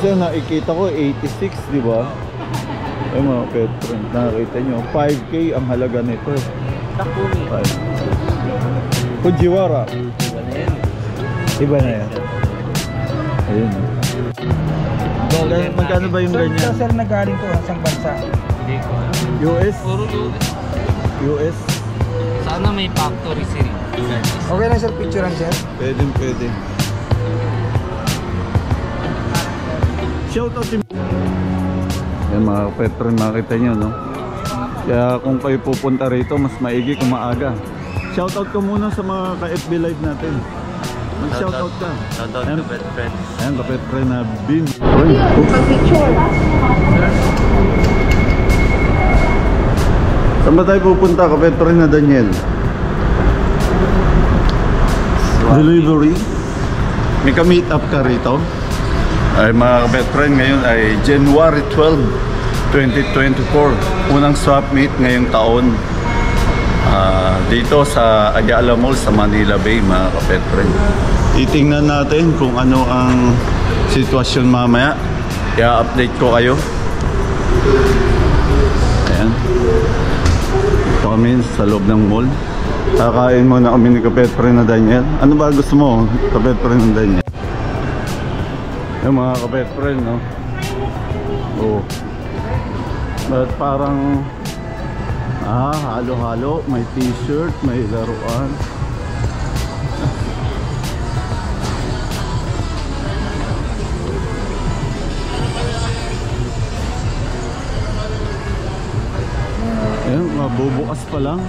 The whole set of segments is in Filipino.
Kasi nakikita ko 86, di ba? Ay mga pet friend, nakikita nyo 5K ang halaga nito. Takumi. Fujiwara. Iba na yan. Iba na yan. Ayun. Magkano ba yung ganyan? Sir, nagaling ko sa bansa. Hindi ko alam. US? Puro US. US? Sana may factory series. Okay lang sir, picturean sir. Pwede. Shoutout si... Yan mga kapetron, makita nyo, no? Kaya kung kayo pupunta rito, mas maigi kung maaga. Shoutout ka muna sa mga ka-FB live natin. Mag-shoutout ka. Shoutout to best friend. Ayan, kapetron na Bin. Mag-picture. Saan ba tayo pupunta, kapetron na Daniel? Delivery? May ka-meet up ka rito? Ay mga kapetron, ngayon ay January 12, 2024. Unang swap meet ngayong taon. Dito sa Ayala Mall sa Manila Bay mga kapetron. Titingnan natin kung ano ang sitwasyon mamaya. I-update ko kayo. Ayan. Ito kami sa loob ng mall. Kakain muna kami ni kapetron na Daniel. Ano ba gusto mo, kapetron na Daniel? Yung mga kapetron, no? Oh. But parang halo-halo, may t-shirt, may laruan. Ayan, mabubukas pa lang.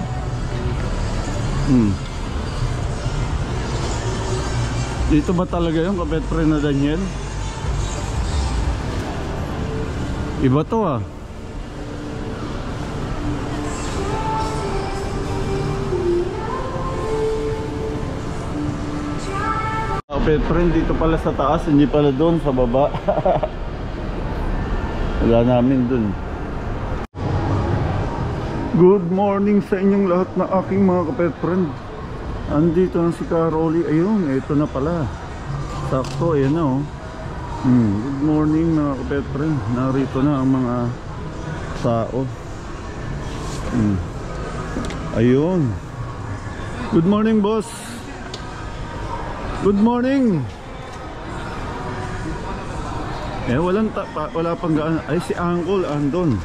Dito ba talaga yung kapetron na Daniel? Iba to ah. Kapetron dito pala sa taas, hindi pala doon sa baba. Wala namin doon. Good morning sa inyong lahat na aking mga kapetron. Andito na si Caroli. Ayun, ito na pala. Sakto, ayan na oh. Good morning mga kapetron. Narito na ang mga tao. Ayun. Good morning boss. Good morning. Wala pang gaan. Ay si Uncle andon.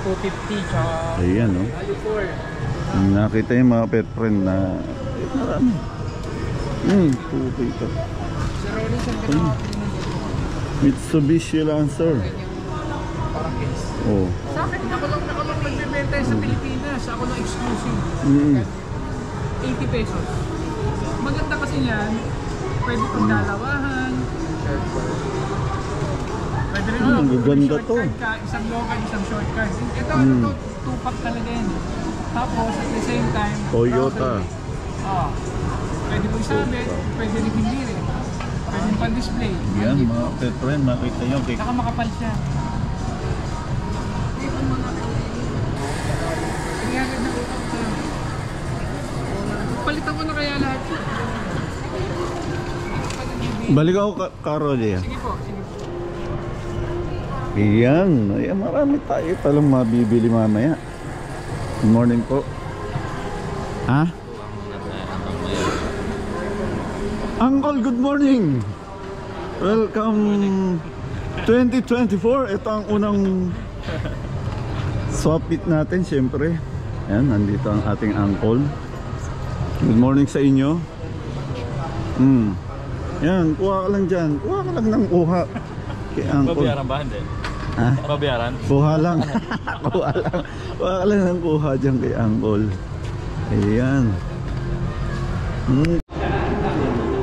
250 tsaka... Ayan no. Nakita yung mga pet friend na marami. Pupita. Mitsubishi Lancer. Oh. Sa akin, ako lang nagbibenta sa Pilipinas. Ako lang exclusive. 80 pesos. Maganda kasi yan. Pwede pang dalawahan. Pwede rin ang gaganda to. Isang long card, isang short card. Ito, 2-pack talaga yan. Tapos, at the same time, Toyota. Pwede po isabit, pwede rin hindi rin. Pwede pang display. Yan mga pet friend, makita nyo. Saka makapal siya. Palitan ko na kaya lahat. Balik ako Caroli. Sige po, sige po. Ayan, marami tayo palang mabibili mamaya. Good morning po. Ha? Uncle, good morning. Welcome 2024. Ito ang unang swap meet natin syempre. Ayan, nandito ang ating uncle. Good morning sa inyo. Yan, kuha ka lang dyan. Kuha ka lang ng kuha kay uncle. Babayaran ba? Hindi. Ha? Babayaran? Kuha lang. Kuha lang. Kuha ka lang ng kuha dyan kay uncle. Ayan.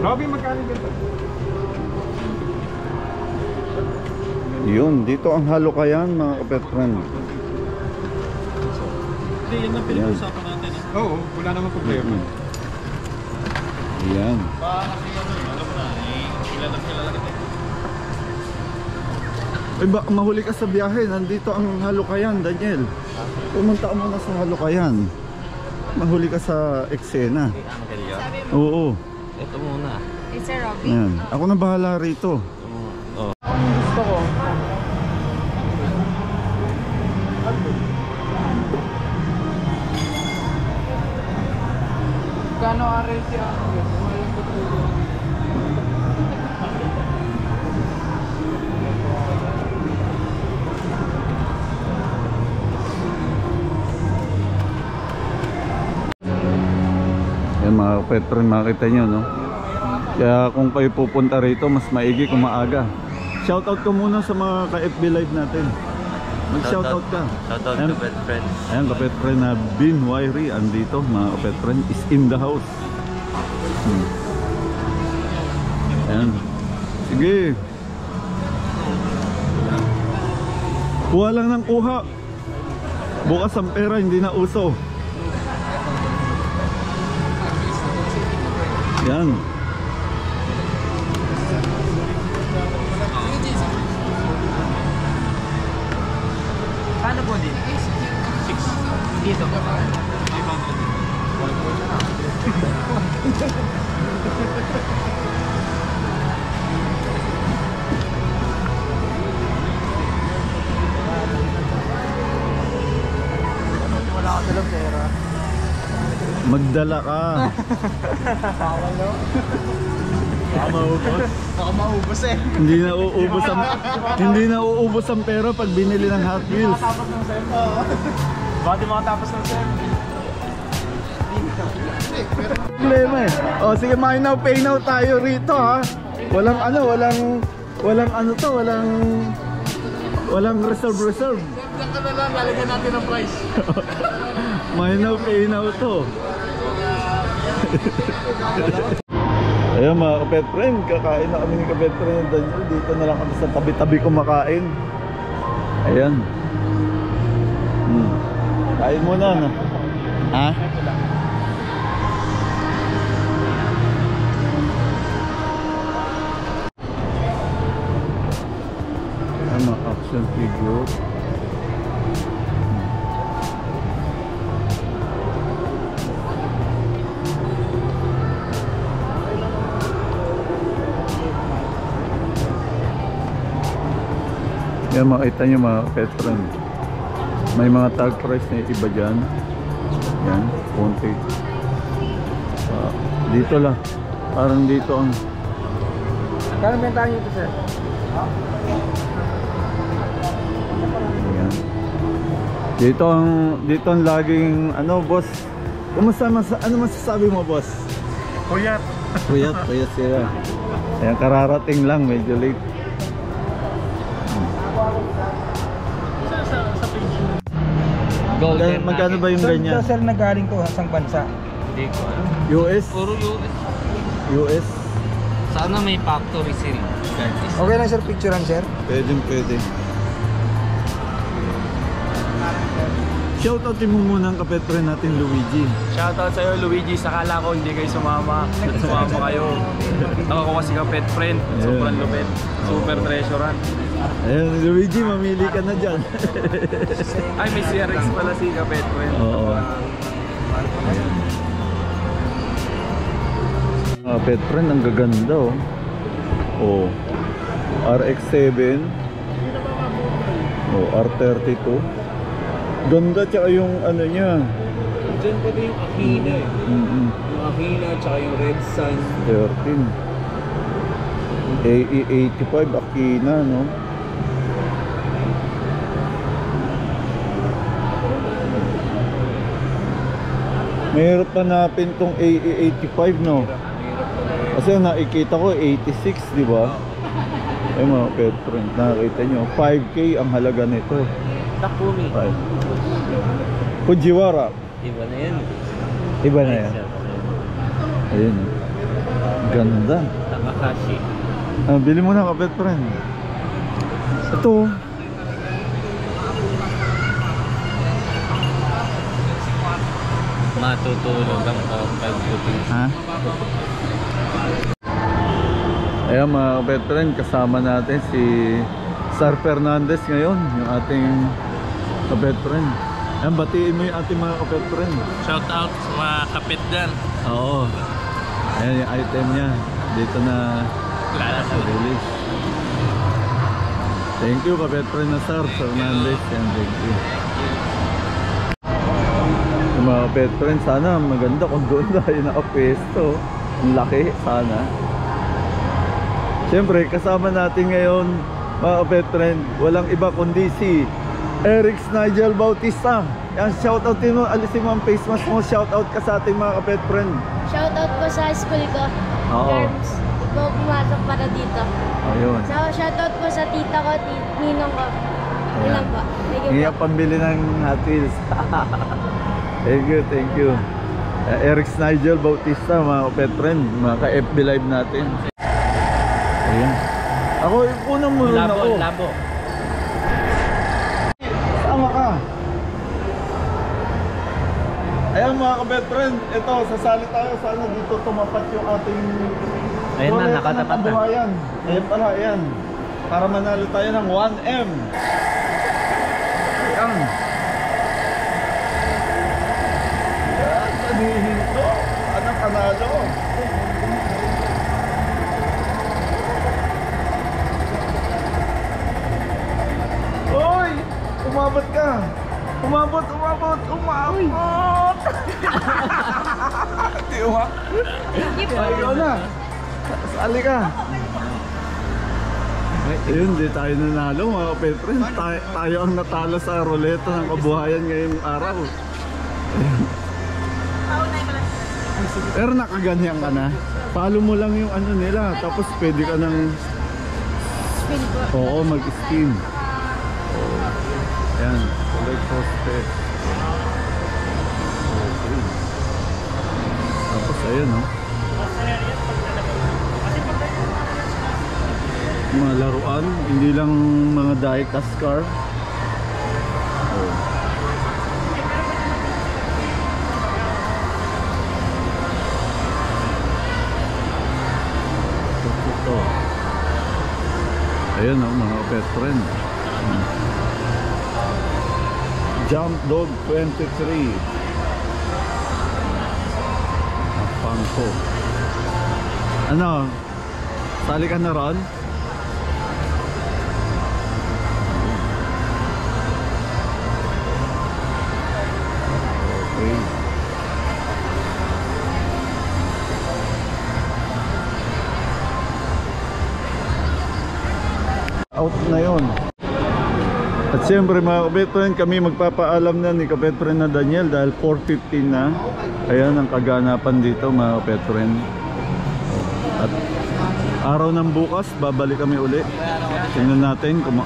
Robby, magkano dito? Yun, dito ang halukayan mga kapet friend. Hindi, yan ang pinag-usapan natin. Oo, wala namang problema. Ayan. Kasi alam mo na, kilala kita. Ay baka mahuli ka sa biyahe. Nandito ang halukayan, Daniel. Pumunta ka muna sa halukayan. Mahuli ka sa eksena. Oo. Ito muna. It's a Robby. Ayan. Ako na bahala rito. Gusto ko. Kano RLC ako? Walang tutulong. Yan mga kapetren, makita nyo, no? Kaya kung kayo pupunta rito, mas maigi kung maaga. Shoutout ko muna sa mga ka-FB live natin. Mag-shoutout ka. Shoutout Ayan. to best friends. Ayan, kapetren na Bin Wiry, andito, mga kapetren, is in the house. Ayan. Sige. Kuha lang ng kuha. Bukas ang pera, hindi na uso. Yan. Paano po din? 6. Dito. Wala ako dalang pera. Magdala ka. Bawal no? Baka maubos. Baka maubos eh. Hindi na uubos ang pera pag binili ng Hot Wheels. Makatapos ng sem. Baka di makatapos ng sem. Problema eh. O sige, buy now, pay now tayo rito ha. Walang reserve. Diyan ka na lang, lalagyan natin ng price. Buy now, pay now to. Ayun mga kapet friend, kakain na kami ni kapet friend Daniel. Dito na lang kami sa tabi-tabi kumakain. Ayan. Kain muna no? Ha? Ayan mga action figure. Yan, makita nyo mga pet friend. May mga tag price na iba dyan. Yan, konti. Dito lang. Parang dito ang... Kano bentahan nyo ito sir? Yan. Dito ang laging... Ano boss? Ano masasabi mo boss? Puyat. Puyat sila. Ayan, kararating lang, medyo late. Magkano ba yung ganyan? Sir, nagaling to sa bansa. Hindi ko alam. US? Puro US. US? Sana may factory seal. Okay lang sir, picturean sir. Pwede. Shoutoutin mo muna ang kapetre natin, Luigi. Shoutout sa'yo Luigi, sakala ko hindi kayo sumama. Sumama kayo. Ako kasi ka-pet friend, sobrang lupit. Super treasurant. Ayun, Luigi, mamili ka na dyan. Ay, may CRX pala si ka-pet friend. Oo. Pet friend, ang gaganda oh. Oh. RX-7. Oh, R32. Ganda, tsaka yung ano niya. Diyan pa din yung Akina eh. Yung Akina, tsaka yung Red Sun. 13. AE85 Akina, no? Mahirap hanapin tong AE85, no? Kasi nakikita ko 86, di ba? Eh mga pet friend, nakikita nyo 5K ang halaga nito. Takumi. Fujiwara. Iba na yan. Iba na yan. Ayun. Ganda. Takahashi. Bili mo na kapet friend. Ito. Matutulog ang pagbuting. Ha? Ayan mga kapet friend, kasama natin si Sir Fernandez ngayon, yung ating kapet friend. Ayan, batiin mo yung ating mga kapet friend. Shout out sa mga kapit dyan. Oo. Ayan yung item niya. dito na release. Thank you kapet friend na Sir Fernandez. Yan, thank you. Yung mga kapet friend, sana maganda kung doon tayo nakapesto. Ang laki, sana. Siyempre, kasama natin ngayon mga kapet friend, walang iba kundi si Eric Nigel Bautista. Yan, shoutout din mo, alisin mo ang face mask mo, shoutout ka sa ating mga kapet friend. Shoutout po sa school ko. Oo. Terms ko pumasok para dito. Ayun. So, shoutout po sa tita ko, ninong ko. Yun lang po. Thank you Ngayon po. pambili ng Hot Wheels. Thank you, thank you. Eric Nigel Bautista, mga kapet friend, mga ka-FB live natin. Ayan. Ako, unang mulun ako. Labo. Sama ka. Ayan mga kabet friend, ito, sasali tayo. Sana dito tumapat yung ating Ayan na, ruleta nakatapat ng na. kabuhayan. Ayan pala, ayan. Para manalo tayo ng 1M. Ayan. Ayan, sanihin ko. Anong panalo? Hoy! Umabot ka! Umabot! Di umabot! Ayaw na! Sali ka! Ayun, di tayo nanalo mga kapetren. Tayo ang natalo sa ruleta ng kabuhayan ngayong araw. Pero nakaganyan ka na. Follow mo lang yung ano nila. Tapos pwede ka ng... Oo, mag-steam. Ayan, collect prospect. Okay. Tapos ayun, no? Mga laruan, hindi lang mga die-cast car. Ito. Ayun, no? Mga pet friend. Jump Dog 23. Pangko. Ano? Sali ka na ron? Okay. Out na yun. At siyempre mga kapetren, kami magpapaalam na ni kapetren na Daniel dahil 4:15 na. Ayan ang kaganapan dito mga kapetren. At araw ng bukas, babalik kami uli. Tingnan natin kung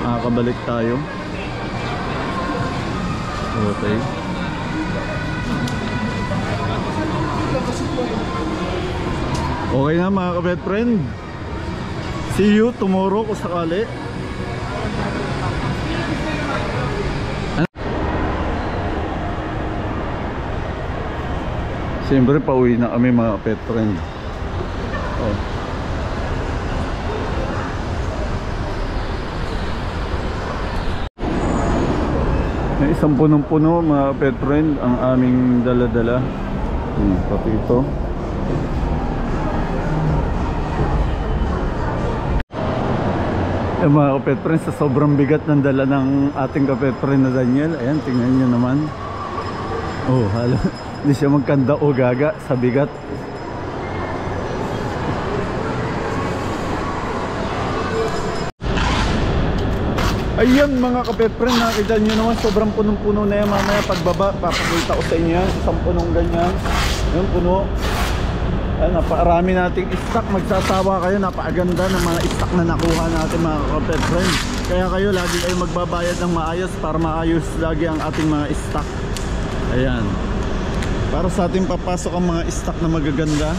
makakabalik tayo. Okay. Okay na mga kapetren. See you tomorrow kung sakali. Siyempre pauwi na kami mga pet friend. Oh. May isang punong-puno mga pet friend ang aming dala-dala. Pati ito. Mga kapet friend, sa sobrang bigat ng dala ng ating kapet friend na Daniel. Ayan, tingnan nyo naman. Oh, halo. Hindi siya magkanda o gaga sa bigat. Ayan mga kapet friend, nakita nyo naman sobrang punong-puno na yan. Mamaya pagbaba, papakita ko sa inyo yan. Isang punong ganyan. Ayan, puno. Ayan, napakarami nating stock. Magsasawa kayo, napakaganda ng mga stock na nakuha natin mga kapet friend. Kaya kayo, lagi kayo magbabayad ng maayos para maayos lagi ang ating mga stock. Ayan, para sa ating papasok ang mga stock na magaganda.